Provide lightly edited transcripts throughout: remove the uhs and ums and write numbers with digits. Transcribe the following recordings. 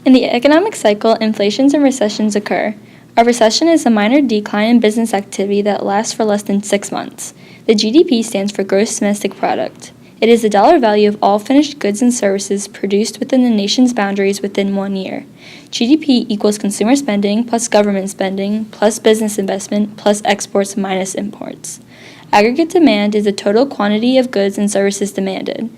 In the economic cycle, inflations and recessions occur. A recession is a minor decline in business activity that lasts for less than 6 months. The GDP stands for Gross Domestic Product. It is the dollar value of all finished goods and services produced within the nation's boundaries within 1 year. GDP equals consumer spending plus government spending plus business investment plus exports minus imports. Aggregate demand is the total quantity of goods and services demanded.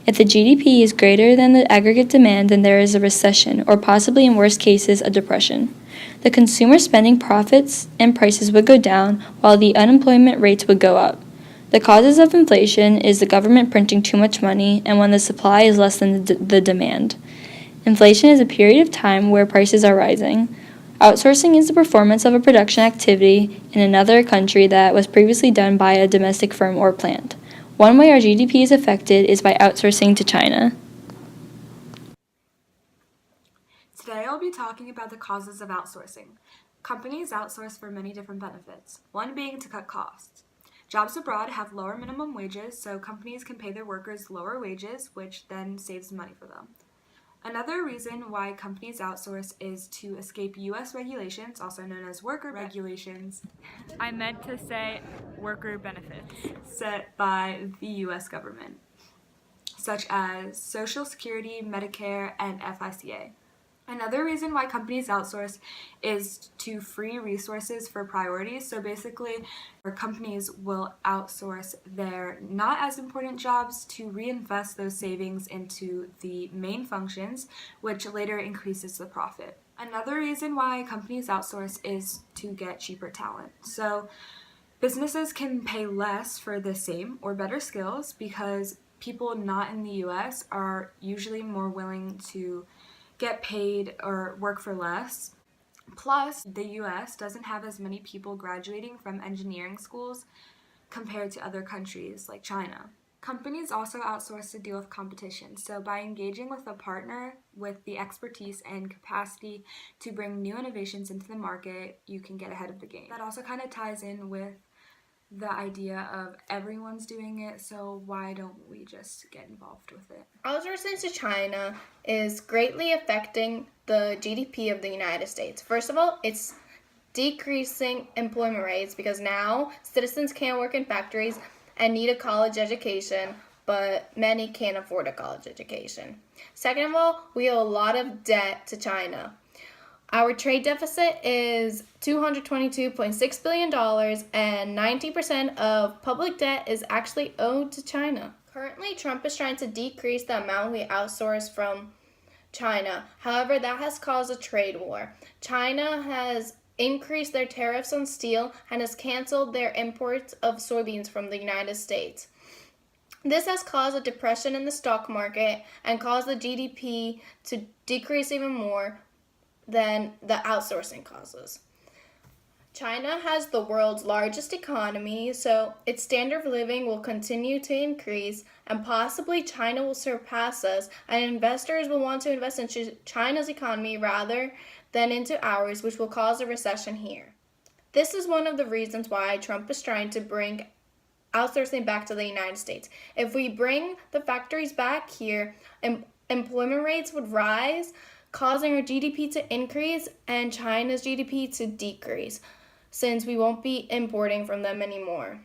If the GDP is greater than the aggregate demand, then there is a recession, or possibly in worst cases, a depression. The consumer spending profits and prices would go down, while the unemployment rates would go up. The causes of inflation is the government printing too much money and when the supply is less than the demand. Inflation is a period of time where prices are rising. Outsourcing is the performance of a production activity in another country that was previously done by a domestic firm or plant. One way our GDP is affected is by outsourcing to China. Today I'll be talking about the causes of outsourcing. Companies outsource for many different benefits, one being to cut costs. Jobs abroad have lower minimum wages, so companies can pay their workers lower wages, which then saves money for them. Another reason why companies outsource is to escape U.S. regulations, also known as worker regulations. I meant to say worker benefits. Set by the U.S. government, such as Social Security, Medicare, and FICA. Another reason why companies outsource is to free resources for priorities. So basically, companies will outsource their not as important jobs to reinvest those savings into the main functions, which later increases the profit. Another reason why companies outsource is to get cheaper talent. So businesses can pay less for the same or better skills because people not in the US are usually more willing to get paid or work for less. Plus, the US doesn't have as many people graduating from engineering schools compared to other countries like China. Companies also outsource to deal with competition. So by engaging with a partner with the expertise and capacity to bring new innovations into the market, you can get ahead of the game. That also kind of ties in with the idea of everyone's doing it, so why don't we just get involved with it? Outsourcing to China is greatly affecting the GDP of the United States. First of all, it's decreasing employment rates because now citizens can't work in factories and need a college education, but many can't afford a college education. Second of all, we owe a lot of debt to China. Our trade deficit is $222.6 billion, and 90% of public debt is actually owed to China. Currently, Trump is trying to decrease the amount we outsource from China. However, that has caused a trade war. China has increased their tariffs on steel and has canceled their imports of soybeans from the United States. This has caused a depression in the stock market and caused the GDP to decrease even more than the outsourcing causes. China has the world's largest economy, so its standard of living will continue to increase, and possibly China will surpass us, and investors will want to invest into China's economy rather than into ours, which will cause a recession here. This is one of the reasons why Trump is trying to bring outsourcing back to the United States. If we bring the factories back here, employment rates would rise, causing our GDP to increase and China's GDP to decrease, since we won't be importing from them anymore.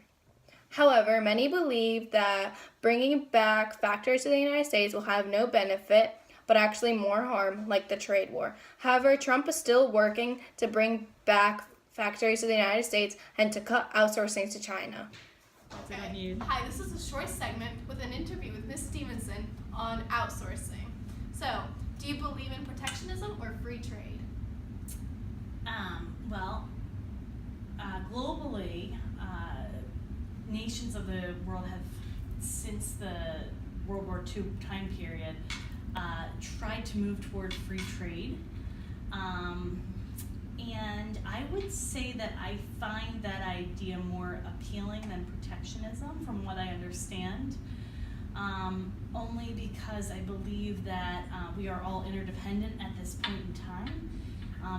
However, many believe that bringing back factories to the United States will have no benefit, but actually more harm, like the trade war. However, Trump is still working to bring back factories to the United States and to cut outsourcing to China. Okay. Hi, this is a short segment with an interview with Ms. Stevenson on outsourcing. So, do you believe in protectionism or free trade? Globally, nations of the world have, since the World War II time period, tried to move toward free trade. And I would say that I find that idea more appealing than protectionism, from what I understand. Only because I believe that we are all interdependent at this point in time,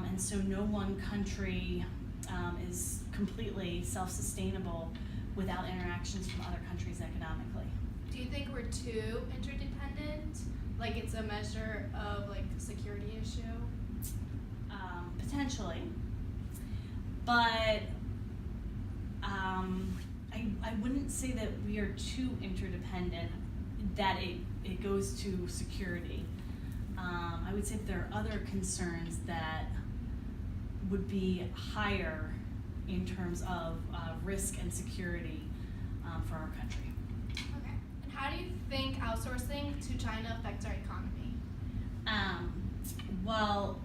and so no one country is completely self-sustainable without interactions from other countries economically. Do you think we're too interdependent? like it's a measure of like security issue? Potentially, but I wouldn't say that we are too interdependent that it goes to security. I would say that there are other concerns that would be higher in terms of risk and security for our country. Okay. And how do you think outsourcing to China affects our economy? Well,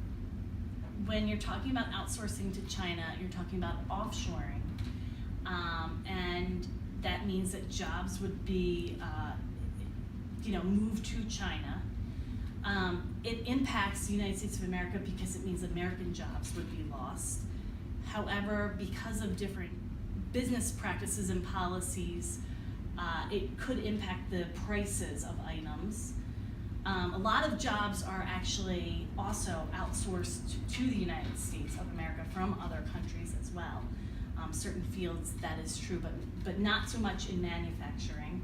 when you're talking about outsourcing to China, you're talking about offshoring. And that means that jobs would be moved to China. It impacts the United States of America because it means American jobs would be lost. However, because of different business practices and policies, it could impact the prices of items. A lot of jobs are actually also outsourced to the United States of America from other countries as well. Certain fields that is true, but not so much in manufacturing.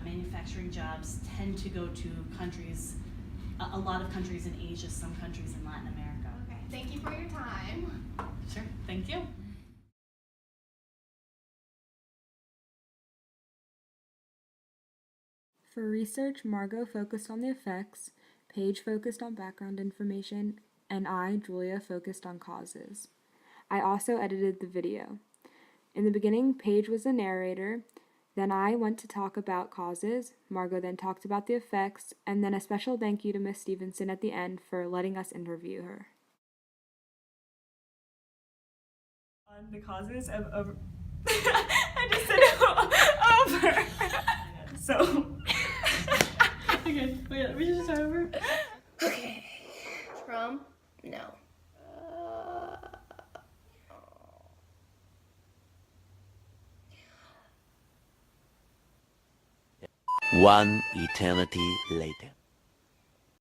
Manufacturing jobs tend to go to countries, a lot of countries in Asia, some countries in Latin America. Okay, thank you for your time. Sure, thank you. For research, Margo focused on the effects, Paige focused on background information, and I, Julia, focused on causes. I also edited the video. In the beginning, Paige was the narrator, then I went to talk about causes, Margo then talked about the effects, and then a special thank you to Miss Stevenson at the end for letting us interview her. On the causes of over... I just said over. So... Okay, wait, let me just start over. Okay. From? No. One eternity later.